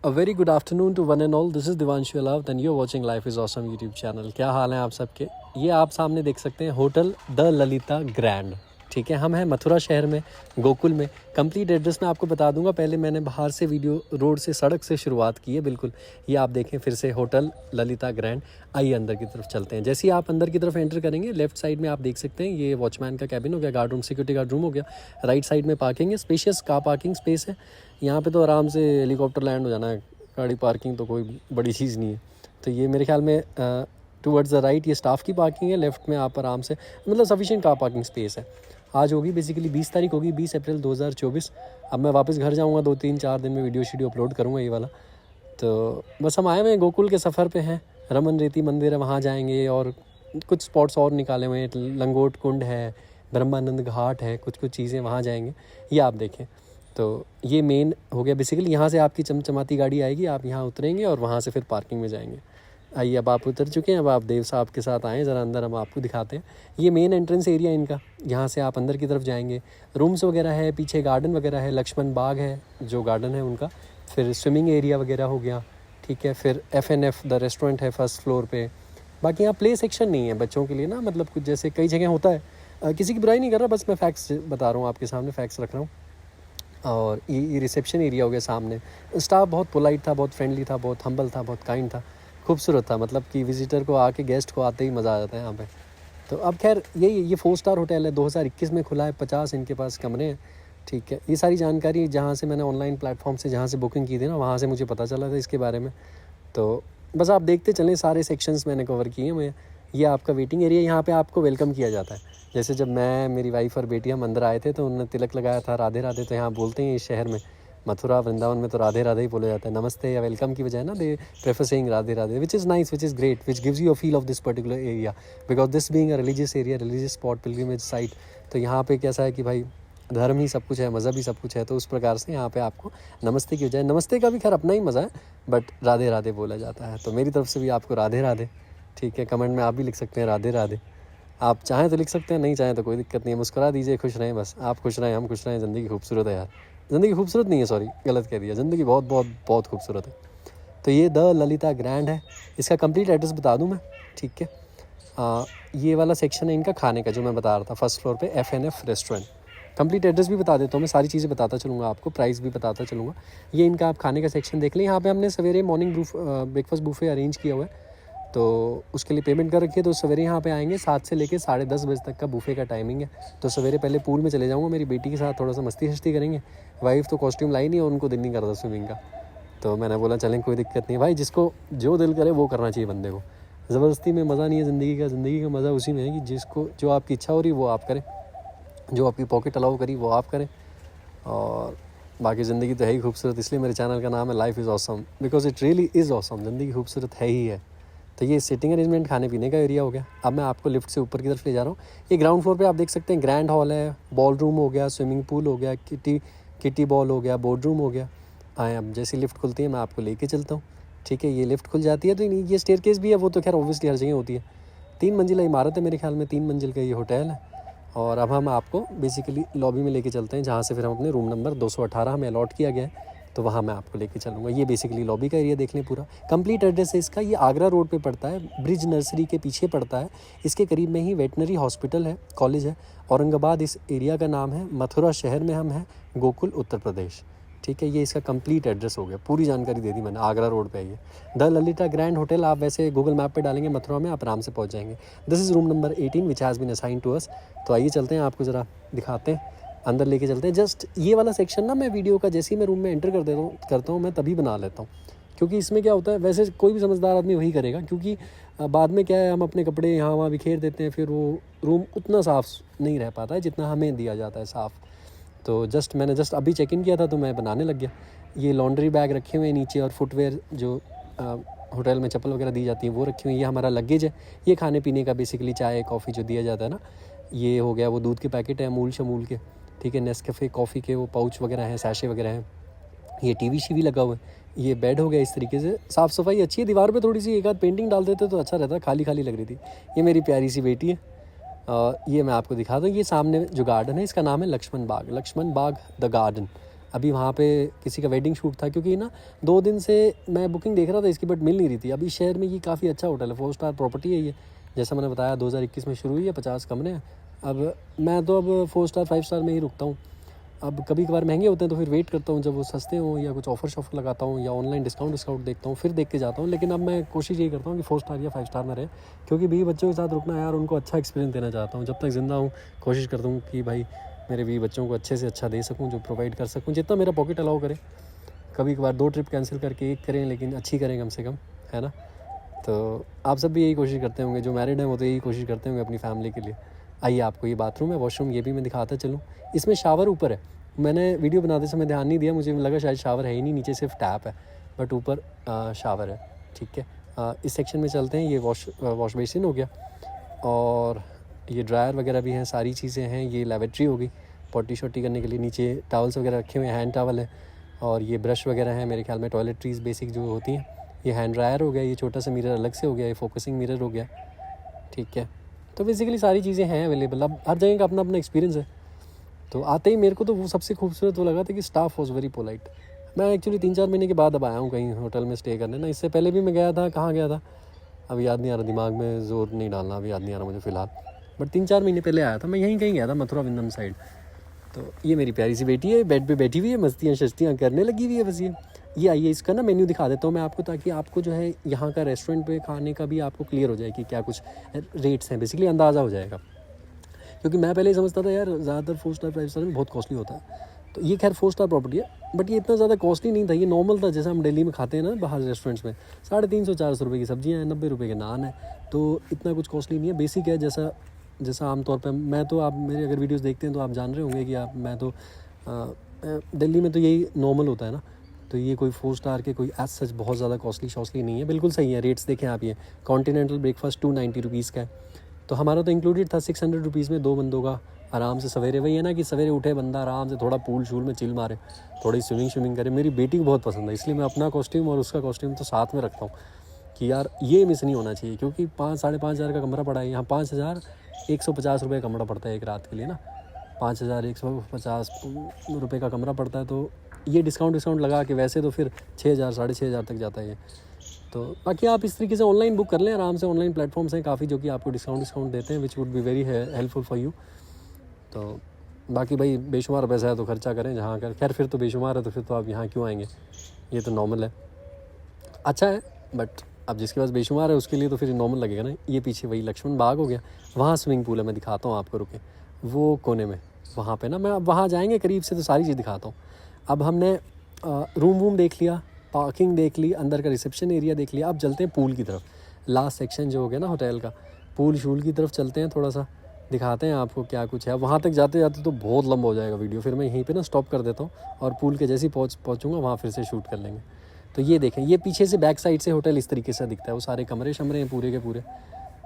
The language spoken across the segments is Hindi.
A very good afternoon to one and all. This is Divanshu Alav and you're watching Life is Awesome YouTube channel. क्या हाल है आप सबके? ये आप सामने देख सकते हैं होटल द ललिता ग्रैंड। ठीक है, हम हैं मथुरा शहर में, गोकुल में। कंप्लीट एड्रेस मैं आपको बता दूंगा। पहले मैंने बाहर से वीडियो रोड से, सड़क से शुरुआत की है। बिल्कुल ये आप देखें फिर से होटल ललिता ग्रैंड। आइए अंदर की तरफ चलते हैं। जैसे ही आप अंदर की तरफ एंटर करेंगे, लेफ्ट साइड में आप देख सकते हैं ये वॉचमैन का कैबिन हो गया, guard room, security guard room हो गया। राइट साइड में पार्किंग है, स्पेशियस कार पार्किंग स्पेस है। यहाँ पे तो आराम से हेलीकॉप्टर लैंड हो जाना है। गाड़ी पार्किंग तो कोई बड़ी चीज़ नहीं है। तो ये मेरे ख्याल में टुवर्ड्स द राइट ये स्टाफ की पार्किंग है, लेफ्ट में आप आराम से, मतलब सफिशिएंट कार पार्किंग स्पेस है। आज होगी बेसिकली 20 तारीख होगी, 20 अप्रैल 2024। अब मैं वापस घर जाऊँगा, 2-3-4 दिन में वीडियो अपलोड करूँगा ये वाला। तो बस हम आए हुए हैं, गोकुल के सफ़र पे हैं। रमन रेती मंदिर है, वहाँ जाएंगे और कुछ स्पॉट्स और निकाले हुए हैं। लंगोट कुंड है, ब्रह्मानंद घाट है, कुछ चीज़ें वहाँ जाएंगे। ये आप देखें। तो ये मेन हो गया बेसिकली। यहाँ से आपकी चमचमाती गाड़ी आएगी, आप यहाँ उतरेंगे और वहाँ से फिर पार्किंग में जाएंगे। आइए, अब आप उतर चुके हैं, अब आप देव साहब के साथ आएँ ज़रा अंदर, हम आपको दिखाते हैं। ये मेन एंट्रेंस एरिया इनका। यहाँ से आप अंदर की तरफ जाएंगे, रूम्स वगैरह है, पीछे गार्डन वगैरह है, लक्ष्मण बाग है जो गार्डन है उनका, फिर स्विमिंग एरिया वगैरह हो गया। ठीक है, फिर FNF द रेस्टोरेंट है फर्स्ट फ्लोर पे। बाकी यहाँ प्ले सेक्शन नहीं है बच्चों के लिए ना, मतलब कुछ जैसे कई जगह होता है। किसी की बुराई नहीं कर रहा, बस मैं फैक्ट्स बता रहा हूँ आपके सामने, फैक्ट्स रख रहा हूँ। और ये रिसेप्शन एरिया हो गया सामने। स्टाफ बहुत पोलाइट था, बहुत फ्रेंडली था, बहुत हम्बल था, बहुत काइंड था, खूबसूरत था। मतलब कि विजिटर को आके, गेस्ट को आते ही मज़ा आ जाता है यहाँ पे। तो अब खैर ये 4 स्टार होटल है, 2021 में खुला है, 50 इनके पास कमरे हैं। ठीक है, ये सारी जानकारी जहाँ से मैंने ऑनलाइन प्लेटफॉर्म से जहाँ से बुकिंग की थी ना, वहाँ से मुझे पता चला था इसके बारे में। तो बस आप देखते चलें, सारे सेक्शंस मैंने कवर किए हैं। ये आपका वेटिंग एरिया, यहाँ पे आपको वेलकम किया जाता है। जैसे जब मैं, मेरी वाइफ और बेटी हम अंदर आए थे तो उन्होंने तिलक लगाया था, राधे राधे। तो यहाँ बोलते हैं इस शहर में, मथुरा वृंदावन में तो राधे राधे ही बोला जाता है। नमस्ते या वेलकम की बजाय ना they prefer saying Radhe Radhe, which is nice, which is great, which gives you a feel of this particular area, because this being a religious area, religious spot, pilgrimage site. तो यहाँ पे कैसा है कि भाई धर्म ही सब कुछ है, मज़हब ही सब कुछ है। तो उस प्रकार से यहाँ पे आपको नमस्ते की बजाय, नमस्ते का भी खैर अपना ही मज़ा है, बट राधे राधे बोला जाता है। तो मेरी तरफ से भी आपको राधे राधे। ठीक है, कमेंट में आप भी लिख सकते हैं राधे राधे। आप चाहें तो लिख सकते हैं, नहीं चाहें तो कोई दिक्कत नहीं है। मुस्कुरा दीजिए, खुश रहें, बस आप खुश रहें, हम खुश रहें। ज़िंदगी खूबसूरत है यार। ज़िंदगी खूबसूरत नहीं है, सॉरी गलत कह दिया, ज़िंदगी बहुत बहुत बहुत खूबसूरत है। तो ये द ललिता ग्रैंड है। इसका कंप्लीट एड्रेस बता दूं मैं, ठीक है। ये वाला सेक्शन है इनका खाने का, जो मैं बता रहा था, फर्स्ट फ्लोर पे FNF रेस्टोरेंट। कंप्लीट एड्रेस भी बता देता हूँ मैं, सारी चीज़ें बताता चलूँगा आपको, प्राइस भी बताता चलूँगा। ये इनका आप खाने का सेक्शन देख लें। यहाँ पे हमने सवेरे मॉर्निंग ब्रेकफास्ट बुफे अरेंज किया हुआ है, तो उसके लिए पेमेंट कर रखी है। तो सवेरे यहाँ पे आएंगे, 7 से लेकर 10:30 बजे तक का बुफे का टाइमिंग है। तो सवेरे पहले पूल में चले जाऊँगा, मेरी बेटी के साथ थोड़ा सा मस्ती हस्ती करेंगे। वाइफ तो कॉस्ट्यूम लाई नहीं है, उनको दिल नहीं करता स्विमिंग का। तो मैंने बोला चलें, कोई दिक्कत नहीं भाई, जिसको जो दिल करे वो करना चाहिए बंदे को। ज़बरदस्ती में मज़ा नहीं है ज़िंदगी का। ज़िंदगी का मज़ा उसी में है कि जिसको जो आपकी इच्छा हो रही वो आप करें, जो आपकी पॉकेट अलाउ करी वो आप करें। और बाकी ज़िंदगी तो है ही खूबसूरत, इसलिए मेरे चैनल का नाम है life is awesome, because it really is awesome. ज़िंदगी खूबसूरत है ही है। तो ये सिटिंग अरेंजमेंट, खाने पीने का एरिया हो गया। अब मैं आपको लिफ्ट से ऊपर की तरफ ले जा रहा हूँ। ये ग्राउंड फ्लोर पे आप देख सकते हैं ग्रैंड हॉल है, बॉल रूम हो गया, स्विमिंग पूल हो गया, किटी बॉल हो गया, बोर्ड रूम हो गया। आए, अब जैसी लिफ्ट खुलती है मैं आपको लेके चलता हूँ। ठीक है, ये लिफ्ट खुल जाती है तो ये स्टेयरकेस भी है, वो तो खैर ऑब्वियसली हर जगह होती है। 3 मंजिला इमारत है मेरे ख्याल में, 3 मंजिल का ये होटल है। और अब हम आपको बेसिकली लॉबी में लेके चलते हैं, जहाँ से फिर हम अपने रूम नंबर 218 हमें अलॉट किया गया है, तो वहाँ मैं आपको लेके चलूँगा। ये बेसिकली लॉबी का एरिया देख लें पूरा। कंप्लीट एड्रेस है इसका, ये आगरा रोड पे पड़ता है, ब्रिज नर्सरी के पीछे पड़ता है। इसके करीब में ही वेटनरी हॉस्पिटल है, कॉलेज है। औरंगाबाद इस एरिया का नाम है। मथुरा शहर में हम हैं, गोकुल उत्तर प्रदेश। ठीक है, ये इसका कंप्लीट एड्रेस हो गया, पूरी जानकारी दे दी मैंने। आगरा रोड पे है ये द ललिता ग्रैंड होटल। आप वैसे गूगल मैप पे डालेंगे मथुरा में, आप आराम से पहुंच जाएंगे। This is room number 18 which has been assign to us. तो आइए चलते हैं, आपको ज़रा दिखाते हैं, अंदर लेके चलते हैं। जस्ट ये वाला सेक्शन ना, मैं वीडियो का जैसे ही मैं रूम में एंटर करता हूँ मैं तभी बना लेता हूँ, क्योंकि इसमें क्या होता है, वैसे कोई भी समझदार आदमी वही करेगा, क्योंकि बाद में क्या है, हम अपने कपड़े यहाँ वहाँ बिखेर देते हैं, फिर वो रूम उतना साफ़ नहीं रह पाता है जितना हमें दिया जाता है साफ़। तो मैंने अभी चेक इन किया था तो मैं बनाने लग गया। ये लॉन्ड्री बैग रखे हुए हैं नीचे, और फुटवेयर जो होटल में चप्पल वगैरह दी जाती है वो रखी हुई है। ये हमारा लगेज है। ये खाने पीने का बेसिकली चाय कॉफ़ी जो दिया जाता है ना, ये हो गया। वो दूध के पैकेट है अमूल शमूल के, ठीक है। नेस्कैफ़े कॉफ़ी के वो पाउच वगैरह हैं, सैशे वगैरह हैं। ये टीवी शीवी लगा हुआ है। ये बेड हो गया इस तरीके से, साफ़ सफाई अच्छी है। दीवार पे थोड़ी सी एक आध पेंटिंग डाल देते तो अच्छा रहता, खाली खाली लग रही थी। ये मेरी प्यारी सी बेटी है। ये मैं आपको दिखा दूँ, ये सामने जो गार्डन है इसका नाम है लक्ष्मण बाग, लक्ष्मण बाग द गार्डन। अभी वहाँ पे किसी का वेडिंग शूट था, क्योंकि ना 2 दिन से मैं बुकिंग देख रहा था इसकी, बट मिल नहीं रही थी। अभी शहर में ये काफ़ी अच्छा होटल है, 4 स्टार प्रॉपर्टी है ये, जैसा मैंने बताया 2021 में शुरू हुई है, 50 कमरे हैं। अब मैं तो अब 4 स्टार 5 स्टार में ही रुकता हूँ। अब कभी कभार महंगे होते हैं तो फिर वेट करता हूँ जब वो सस्ते हों, या कुछ ऑफर शॉफर लगाता हूँ, या ऑनलाइन डिस्काउंट देखता हूँ, फिर देख के जाता हूँ। लेकिन अब मैं कोशिश यही करता हूँ कि 4 स्टार या 5 स्टार में रहे, क्योंकि बीवी बच्चों के साथ रुकना यार, उनको अच्छा एक्सपीरियंस देना चाहता हूँ। जब तक ज़िंदा हूँ कोशिश करता हूँ कि भाई मेरे बीवी बच्चों को अच्छे से अच्छा दे सकूँ, जो प्रोवाइड कर सकूँ, जितना मेरा पॉकेट अलाउ करे। कभी कभार 2 ट्रिप कैंसिल करके 1 करें, लेकिन अच्छी करें कम से कम, है ना। तो आप सब भी यही कोशिश करते होंगे, जो मैरिड हैं वो तो यही कोशिश करते होंगे अपनी फैमिली के लिए। आइए आपको ये बाथरूम है, वॉशरूम ये भी मैं दिखाता चलूँ। इसमें शावर ऊपर है, मैंने वीडियो बनाते समय ध्यान नहीं दिया, मुझे लगा शायद शावर है ही नहीं, नीचे सिर्फ टैप है, बट ऊपर शावर है। ठीक है, इस सेक्शन में चलते हैं। ये वॉश बेसिन हो गया, और ये ड्रायर वगैरह भी हैं, सारी चीज़ें हैं। ये लैवेट्री होगी पॉटी शॉटी करने के लिए, नीचे टॉवल्स वगैरह रखे हुए हैं, हैंड टॉवल है, और ये ब्रश वगैरह हैं मेरे ख्याल में, टॉयलेट्रीज़ बेसिक जो होती हैं। ये हैंड ड्रायर हो गया, ये छोटा सा मिरर अलग से हो गया, ये फोकसिंग मिरर हो गया। ठीक है, तो बेसिकली सारी चीज़ें हैं अवेलेबल। अब हर जगह का अपना अपना एक्सपीरियंस है। तो आते ही मेरे को तो वो सबसे खूबसूरत वो लगा था कि स्टाफ वॉज वेरी पोलाइट। मैं एक्चुअली 3-4 महीने के बाद अब आया हूँ कहीं होटल में स्टे करने ना, इससे पहले भी मैं गया था, कहाँ गया था अभी याद नहीं आ रहा, दिमाग में जोर नहीं डालना, अभी याद नहीं आ रहा मुझे फ़िलहाल, बट 3-4 महीने पहले आया था मैं, यहीं कहीं गया था, मथुरा वृंदावन साइड। तो ये मेरी प्यारी सी बेटी है, बेड पे बैठी हुई है, मस्तियाँ शस्तियाँ करने लगी हुई है बस। ये आइए इसका ना मेन्यू दिखा देता हूँ मैं आपको, ताकि आपको जो है यहाँ का रेस्टोरेंट पे खाने का भी आपको क्लियर हो जाए कि क्या कुछ रेट्स हैं, बेसिकली अंदाज़ा हो जाएगा। क्योंकि मैं पहले ही समझता था यार ज़्यादातर 4 स्टार 5 स्टार में बहुत कॉस्टली होता है। तो ये खैर 4 स्टार प्रॉपर्टी है, बट ये इतना ज़्यादा कॉस्टली नहीं था, ये नॉर्मल था जैसा हम दिल्ली में खाते हैं ना बाहर रेस्टोरेंट्स में। 350-400 रुपये की सब्जियाँ हैं, 90 रुपये के नान है, तो इतना कुछ कॉस्टली नहीं है, बेसिक है जैसा आमतौर पर मैं तो, आप मेरे अगर वीडियोज़ देखते हैं तो आप जान रहे होंगे कि मैं तो दिल्ली में तो यही नॉर्मल होता है ना। तो ये कोई 4 स्टार के कोई एज सच बहुत ज़्यादा कॉस्टली नहीं है, बिल्कुल सही है। रेट्स देखें आप, ये कॉन्टिनेंटल ब्रेकफास्ट 290 रुपीज़ का है, तो हमारा तो इंक्लूडेड था 600 रुपीज़ में 2 बंदों का। आराम से सवेरे, वही है ना कि सवेरे उठे बंदा आराम से थोड़ा पूल शूल में चिल मारे, थोड़ी स्विमिंग करे। मेरी बेटी को बहुत पसंद है, इसलिए मैं अपना कॉस्ट्यूम और उसका कॉस्ट्यूम तो साथ में रखता हूँ कि यार ये मिस नहीं होना चाहिए, क्योंकि 5-5.5 हज़ार का कमरा पड़ा है यहाँ, 5,150 रुपये का कमरा पड़ता है एक रात के लिए ना, 5,150 रुपये का कमरा पड़ता है। तो ये डिस्काउंट लगा के वैसे तो फिर 6,000 6,500 तक जाता है ये। तो बाकी आप इस तरीके से ऑनलाइन बुक कर लें आराम से, ऑनलाइन प्लेटफॉर्म्स हैं काफ़ी जो कि आपको डिस्काउंट देते हैं, which would be very helpful for you. तो बाकी भाई बेशुमार पैसा है तो खर्चा करें जहाँ कर, खैर फिर तो बेशुमार है तो फिर तो आप यहाँ क्यों आएंगे, ये तो नॉर्मल है, अच्छा है। बट अब जिसके पास बेशुमार है उसके लिए तो फिर नॉर्मल लगेगा ना। ये पीछे वही लक्ष्मण बाग हो गया, वहाँ स्विमिंग पूल है, मैं दिखाता हूँ आपको, रुके वो कोने में, वहाँ पे ना मैं अब वहाँ जाएंगे करीब से तो सारी चीज़ दिखाता हूँ। अब हमने रूम वूम देख लिया, पार्किंग देख ली, अंदर का रिसेप्शन एरिया देख लिया, अब चलते हैं पूल की तरफ। लास्ट सेक्शन जो हो गया ना होटल का, पूल शूल की तरफ चलते हैं, थोड़ा सा दिखाते हैं आपको क्या कुछ है। वहाँ तक जाते जाते तो बहुत लंबा हो जाएगा वीडियो, फिर मैं यहीं पे ना स्टॉप कर देता हूँ, और पूल के जैसे ही पहुँचूँगा वहाँ फिर से शूट कर लेंगे। तो ये देखें, ये पीछे से बैक साइड से होटल इस तरीके से दिखता है, वो सारे कमरे शमरे हैं पूरे के पूरे।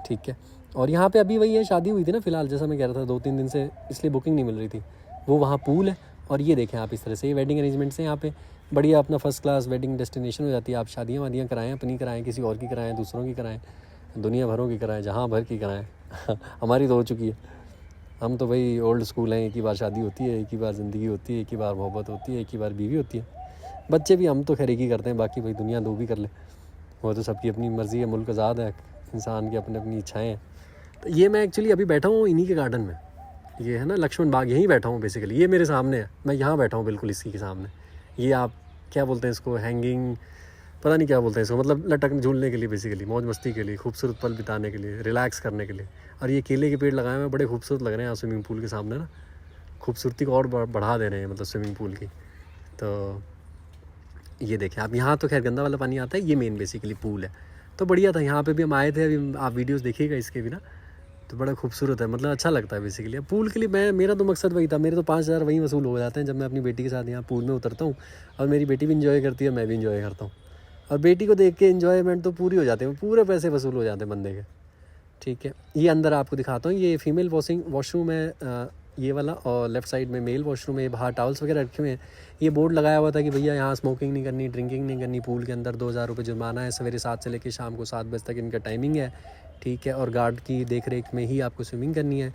ठीक है, और यहाँ पे अभी वही है, शादी हुई थी ना फिलहाल, जैसा मैं कह रहा था 2-3 दिन से, इसलिए बुकिंग नहीं मिल रही थी। वो वहाँ पूल है, और ये देखें आप इस तरह से, ये वेडिंग अरेंजमेंट्स हैं यहाँ पे, बढ़िया अपना फर्स्ट क्लास वेडिंग डेस्टिनेशन हो जाती है। आप शादियाँ वादियाँ कराएँ, अपनी कराएँ, किसी और की कराएँ, दूसरों की कराएँ, दुनिया भरों की कराएँ, जहाँ भर की कराएँ हमारी तो हो चुकी है। हम तो भाई ओल्ड स्कूल हैं, एक ही बार शादी होती है, एक ही बार ज़िंदगी होती है, एक ही बार मोहब्बत होती है, एक ही बार बीवी होती है। बच्चे भी हम तो खैर एक ही करते हैं, बाकी भाई दुनिया दो भी कर ले, वो तो सबकी अपनी मर्ज़ी है, मुल्क आज़ाद है, इंसान की अपनी अपनी इच्छाएँ हैं। तो ये मैं एक्चुअली अभी बैठा हूँ इन्हीं के गार्डन में, ये है ना लक्ष्मण बाग, यहीं बैठा हूँ बेसिकली, ये मेरे सामने है, मैं यहाँ बैठा हूँ बिल्कुल इसी के सामने। ये आप क्या बोलते हैं इसको, हैंगिंग, पता नहीं क्या बोलते हैं इसको, मतलब लटक झूलने के लिए, बेसिकली मौज मस्ती के लिए, खूबसूरत पल बिताने के लिए, रिलैक्स करने के लिए। और ये केले के पेड़ लगाए हुए हैं, बड़े खूबसूरत लग रहे हैं यहाँ स्विमिंग पूल के सामने ना, खूबसूरती को और बढ़ा दे रहे हैं मतलब स्विमिंग पूल की। तो ये देखें आप, यहाँ तो खैर गंदा वाला पानी आता है, ये मेन बेसिकली पूल है। तो बढ़िया था, यहाँ पे भी हम आए थे, अभी आप वीडियोस देखिएगा इसके भी ना, तो बड़ा खूबसूरत है, मतलब अच्छा लगता है बेसिकली। पूल के लिए मेरा तो मकसद वही था, मेरे तो 5,000 वहीं वसूल हो जाते हैं जब मैं अपनी बेटी के साथ यहाँ पूल में उतरता हूँ, और मेरी बेटी भी इंजॉय करती है, मैं भी इंजॉय करता हूँ, और बेटी को देख के इन्जॉयमेंट तो पूरी हो जाती है, पूरे पैसे वसूल हो जाते हैं बंदे के। ठीक है, ये अंदर आपको दिखाता हूँ, ये फीमेल वॉशरूम है ये वाला, और लेफ़्ट साइड में मेल वॉशरूम है। बाहर टावल्स वगैरह रखे हुए हैं, ये बोर्ड लगाया हुआ था कि भैया यहाँ स्मोकिंग नहीं करनी, ड्रिंकिंग नहीं करनी, पूल के अंदर 2,000 रुपये जुर्माना है, सवेरे 7 से लेकर शाम को 7 बजे तक इनका टाइमिंग है। ठीक है, और गार्ड की देख रेख में ही आपको स्विमिंग करनी है।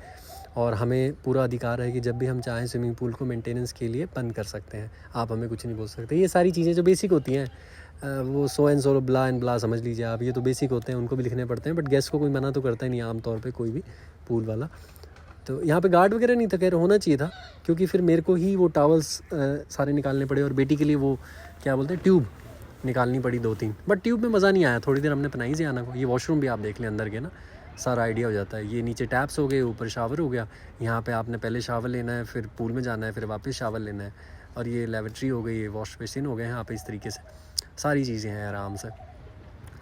और हमें पूरा अधिकार है कि जब भी हम चाहें स्विमिंग पूल को मेंटेनेंस के लिए बंद कर सकते हैं, आप हमें कुछ नहीं बोल सकते। ये सारी चीज़ें जो बेसिक होती हैं, वो so and so blah and blah समझ लीजिए आप, ये तो बेसिक होते हैं, उनको भी लिखने पड़ते हैं, बट गेस्ट को कोई मना तो करता ही नहीं आमतौर पे कोई भी पूल वाला। तो यहाँ पे गार्ड वगैरह नहीं था, खैर होना चाहिए था, क्योंकि फिर मेरे को ही वो टॉवल्स सारे निकालने पड़े, और बेटी के लिए वो क्या बोलते हैं ट्यूब निकालनी पड़ी 2-3, बट ट्यूब में मज़ा नहीं आया। थोड़ी देर हमने पनाई ज़ियाना को। ये वॉशरूम भी आप देख लें अंदर के ना, सारा आइडिया हो जाता है। ये नीचे टैप्स हो गए, ऊपर शावर हो गया, यहाँ पे आपने पहले शावर लेना है, फिर पूल में जाना है, फिर वापस शावर लेना है, और ये लेवेट्री हो गई, ये वॉश बेसिन हो गए यहाँ पे। इस तरीके से सारी चीज़ें हैं आराम से।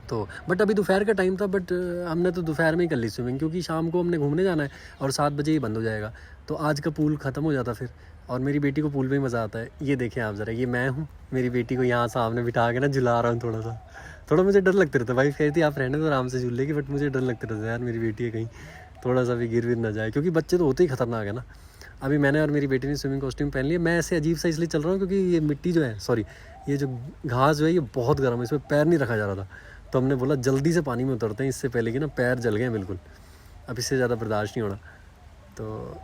तो बट अभी दोपहर का टाइम था, बट हमने तो दोपहर में ही कर ली स्विमिंग, क्योंकि शाम को हमने घूमने जाना है और 7 बजे ही बंद हो जाएगा, तो आज का पूल ख़त्म हो जाता फिर। और मेरी बेटी को पूल में ही मज़ा आता है। ये देखें आप ज़रा, ये मैं हूँ, मेरी बेटी को यहाँ सामने बिठा के ना झुला रहा हूँ। थोड़ा मुझे डर लगता रहता है, वाइफ कहती आप रहने तो आराम से झूल लेगी, बट मुझे डर लगता रहता है यार, मेरी बेटी है कहीं थोड़ा सा भी गिर ना जाए, क्योंकि बच्चे तो होते ही ख़तरनाक है ना। अभी मैंने और मेरी बेटी ने स्विमिंग कॉस्ट्यूम पहन लिया। मैं ऐसे अजीब सा इसलिए चल रहा हूँ क्योंकि ये मिट्टी जो है, सॉरी, ये जो घास जो है ये बहुत गर्म है, इसमें पैर नहीं रखा जा रहा था, तो हमने बोला जल्दी से पानी में उतरते हैं, इससे पहले कि ना पैर जल गए बिल्कुल, अब इससे ज़्यादा बर्दाश्त नहीं होना। तो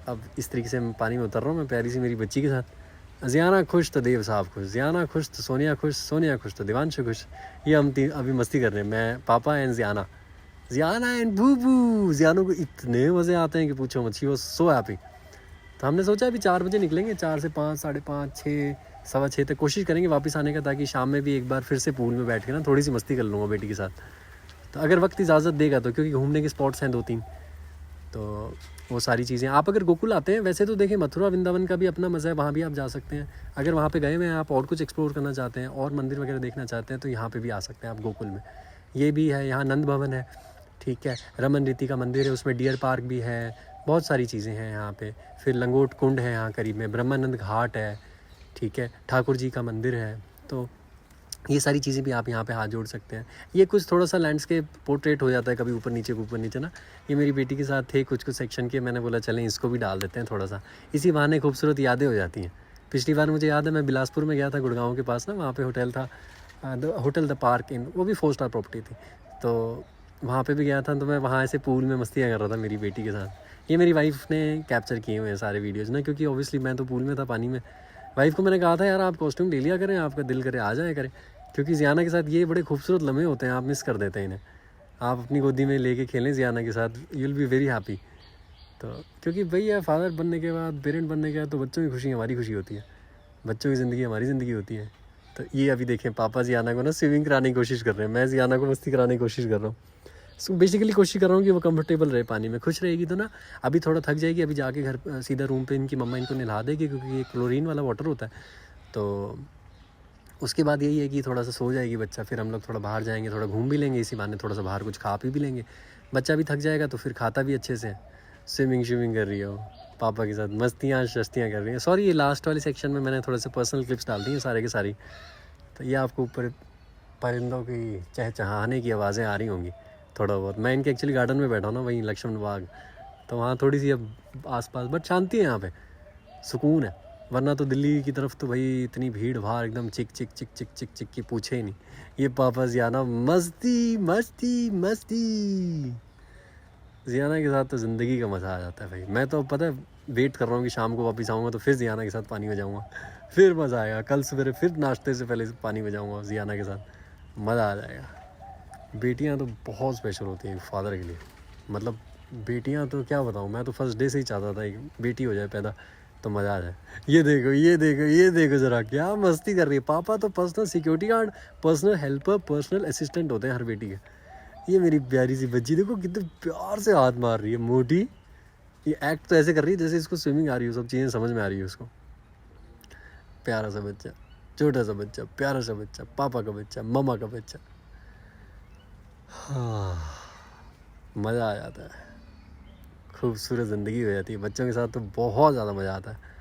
अब इस तरीके से मैं पानी में उतर रहा हूँ, मैं प्यारी सी मेरी बच्ची के साथ। ज़ियाना खुश तो देव साहब खुश, ज़ियाना खुश तो सोनिया खुश, सोनिया खुश तो दिवांशु खुश। ये हम अभी मस्ती कर रहे हैं, मैं, पापा एंड ज़ियाना, ज़ियाना एंड बूबू। ज़ियानो को इतने मज़े आते हैं कि पूछो मत, शी वाज सो हैप्पी। तो हमने सोचा अभी 4 बजे निकलेंगे, 4 से 5, 5:30, 6, 6:15 तक कोशिश करेंगे वापस आने का, ताकि शाम में भी एक बार फिर से पूल में बैठ के ना थोड़ी सी मस्ती कर लूँगा बेटी के साथ। तो अगर वक्त इजाज़त देगा तो, क्योंकि घूमने के स्पॉट्स हैं 2-3, तो वो सारी चीज़ें। आप अगर गोकुल आते हैं, वैसे तो देखिए मथुरा वृंदावन का भी अपना मज़ा है, वहाँ भी आप जा सकते हैं। अगर वहाँ पे गए हुए हैं आप और कुछ एक्सप्लोर करना चाहते हैं और मंदिर वगैरह देखना चाहते हैं, तो यहाँ पे भी आ सकते हैं आप गोकुल में। ये भी है, यहाँ नंद भवन है, ठीक है, रमन रीति का मंदिर है, उसमें डियर पार्क भी है, बहुत सारी चीज़ें हैं यहाँ पे। फिर लंगोट कुंड है यहाँ करीब में, ब्रह्मानंद घाट है, ठीक है, ठाकुर जी का मंदिर है। तो ये सारी चीज़ें भी आप यहाँ पे हाथ जोड़ सकते हैं। ये कुछ थोड़ा सा लैंडस्केप पोर्ट्रेट हो जाता है कभी ऊपर नीचे ना। ये मेरी बेटी के साथ थे कुछ सेक्शन के, मैंने बोला चलें इसको भी डाल देते हैं थोड़ा सा, इसी बहाने खूबसूरत यादें हो जाती हैं। पिछली बार मुझे याद है मैं बिलासपुर में गया था, गुड़गांव के पास ना, वहाँ पे होटल था, होटल द पार्क इन, वो भी 4 स्टार प्रॉपर्टी थी, तो वहाँ पे भी गया था। तो मैं वहाँ ऐसे पूल में मस्तियाँ कर रहा था मेरी बेटी के साथ। ये मेरी वाइफ ने कैप्चर किए हुए हैं सारे वीडियोज़ ना, क्योंकि ऑब्वियसली मैं तो पूल में था पानी में। वाइफ को मैंने कहा था यार आप कॉस्ट्यूम ले लिया करें, आपका दिल करे आ जाए करें, क्योंकि ज़ियाना के साथ ये बड़े खूबसूरत लम्हे होते हैं, आप मिस कर देते हैं इन्हें। आप अपनी गोदी में लेके खेलें ज़ियाना के साथ, you will be very happy. तो क्योंकि भैया फादर बनने के बाद, पेरेंट बनने के बाद तो बच्चों की खुशी हमारी खुशी होती है, बच्चों की ज़िंदगी हमारी ज़िंदगी होती है। तो ये अभी देखें पापा ज़ियाना को ना स्विमिंग कराने की कोशिश कर रहे हैं, मैं ज़ियाना को मस्ती कराने की कोशिश कर रहा हूँ। सो बेसिकली कोशिश कर रहा हूँ कि वो कंफर्टेबल रहे पानी में, खुश रहेगी तो ना। अभी थोड़ा थक जाएगी, अभी जाके घर सीधा रूम पे इनकी मम्मा इनको नहला देगी, क्योंकि ये क्लोरीन वाला वाटर होता है। तो उसके बाद यही है कि थोड़ा सा सो जाएगी बच्चा, फिर हम लोग थोड़ा बाहर जाएंगे, थोड़ा घूम भी लेंगे, इसी बहाने थोड़ा सा बाहर कुछ खा पी भी लेंगे। बच्चा भी थक जाएगा तो फिर खाता भी अच्छे से। स्विमिंग कर रही हो पापा के साथ, मस्तियाँ शस्तियाँ कर रही हैं। सॉरी, ये लास्ट वाले सेक्शन में मैंने थोड़े से पर्सनल क्लिप्स डाल दी हैं सारे के सारी, तो ये आपको ऊपर परिंदों की चहचहाने की आवाज़ें आ रही होंगी थोड़ा बहुत। मैं इनके एक्चुअली गार्डन में बैठा हूँ ना, वहीं लक्ष्मण बाग, तो वहाँ थोड़ी सी अब आसपास बट शांति है, यहाँ पे सुकून है। वरना तो दिल्ली की तरफ तो भाई इतनी भीड़ भाड़, एकदम चिक चिक चिक चिक चिक चिक की पूछे ही नहीं। ये पापा ज़ियाना मस्ती मस्ती मस्ती, ज़ियाना के साथ तो ज़िंदगी का मज़ा आ जाता है भाई। मैं तो पता है वेट कर रहा हूँ कि शाम को वापस आऊँगा तो फिर ज़ियाना के साथ पानी में जाऊँगा, फिर मज़ा आएगा। कल सवेरे फिर नाश्ते से पहले पानी में जाऊँगा ज़ियाना के साथ, मज़ा आ जाएगा। बेटियाँ तो बहुत स्पेशल होती हैं फादर के लिए, मतलब बेटियाँ तो क्या बताऊँ, मैं तो फर्स्ट डे से ही चाहता था एक बेटी हो जाए पैदा तो मज़ा आ जाए। ये देखो ये देखो ये देखो ज़रा क्या मस्ती कर रही है। पापा तो personal security guard, personal helper, personal assistant होते हैं हर बेटी के। ये मेरी प्यारी सी बच्ची देखो कितने प्यार से हाथ मार रही है, मोटी। ये एक्ट तो ऐसे कर रही है जैसे इसको स्विमिंग आ रही हो, सब चीज़ें समझ में आ रही है उसको। प्यारा सा बच्चा, छोटा सा बच्चा, प्यारा सा बच्चा, पापा का बच्चा, मम्मा का बच्चा। हाँ, मज़ा आ जाता है, खूबसूरत ज़िंदगी हो जाती है। बच्चों के साथ तो बहुत ज़्यादा मज़ा आता है।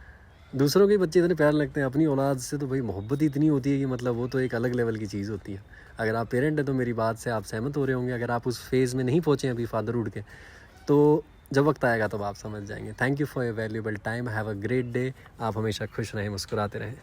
दूसरों के बच्चे इतने प्यार लगते हैं, अपनी औलाद से तो भाई मोहब्बत ही इतनी होती है कि मतलब वो तो एक अलग लेवल की चीज़ होती है। अगर आप पेरेंट हैं तो मेरी बात से आप सहमत हो रहे होंगे। अगर आप उस फेज़ में नहीं पहुँचे अभी फादरहुड के, तो जब वक्त आएगा तब आप समझ जाएंगे। Thank you for your valuable time, have a great day. आप हमेशा खुश रहें, मुस्कुराते रहें।